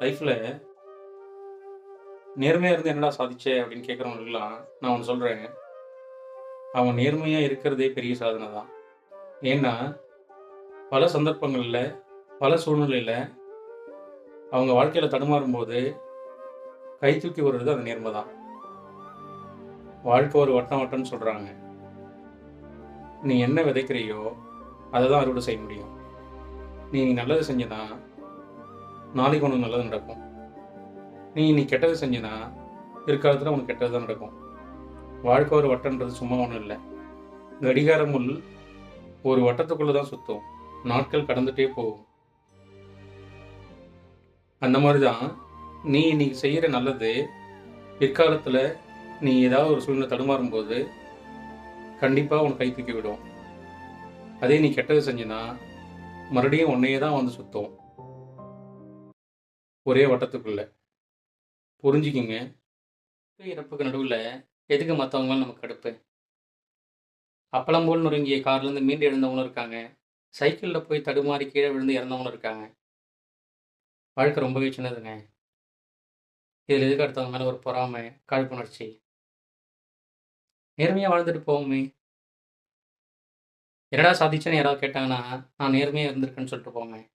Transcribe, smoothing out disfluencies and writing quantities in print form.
லைஃப்ல நேர்மையா இருந்து என்னடா சாதிச்ச அப்படின்னு கேட்குறவங்களுக்குலாம் நான் ஒண்ணு சொல்றேன். அவன் நேர்மையா இருக்கிறதே பெரிய சாதனை தான். ஏன்னா, பல சந்தர்ப்பங்கள்ல, பல சூழ்நிலையில அவங்க வாழ்க்கையில தடுமாறும்போது, கை தூக்கி விடுறது அந்த நேர்மை தான். வாழ்க்கை ஒரு வட்டம் வட்டம்னு சொல்றாங்க. நீ என்ன விதைக்கிறையோ, அத தான் அறுவடை செய்ய முடியும். நீ நல்லது செஞ்சனா, நாளைக்கு உனக்கு நல்லது நடக்கும். நீ இன்னைக்கு கெட்டது செஞ்சனா, பிற்காலத்துல உனக்கு கெட்டது தான் நடக்கும். வாழ்க்கை ஒரு வட்டம்ன்றது சும்மா ஒண்ணும் இல்ல. கடிகார முள் ஒரு வட்டத்துக்குள்ள தான் சுத்தும். நாட்கள் கடந்துட்டே போகும். அந்த மாரி தான், நீ இன்னைக்கு செய்ற நல்லது, பிற்காலத்துல நீ ஏதாவது ஒரு சூழ்நிலை தடுமாறும்போது, கண்டிப்பா உன்ன கை தூக்கி விடும். அதே நீ கெட்டது செஞ்சனா, மறுபடியும் உன்னையே தான் வந்து சுத்தும். ஒரே வட்டத்துக்குள்ள. புரிஞ்சுக்கிங்க. இறப்புக்கு நடுவுல எதுக்கு மத்தவங்க மேல நமக்கு கடுப்பு? அப்பளம் போல் நொறுங்கிய கார்லேருந்து மீண்டு எழுந்தவங்களும் இருக்காங்க. சைக்கிள்ல போய் தடுமாறி கீழ விழுந்து இறந்தவங்களும் இருக்காங்க. வாழ்க்கை ரொம்பவே சின்னதுங்க. இதில எதுக்கு அடுத்தவங்க மேல ஒரு பொறாமை, காழ்ப்புணர்ச்சி? நேர்மையா வாழ்ந்துட்டு போவோமே! என்னடா சாதிச்சேன்னு யாராவது கேட்டாங்கன்னா, நான் நேர்மையா இருந்திருக்கேன்னு சொல்லிட்டு போங்க.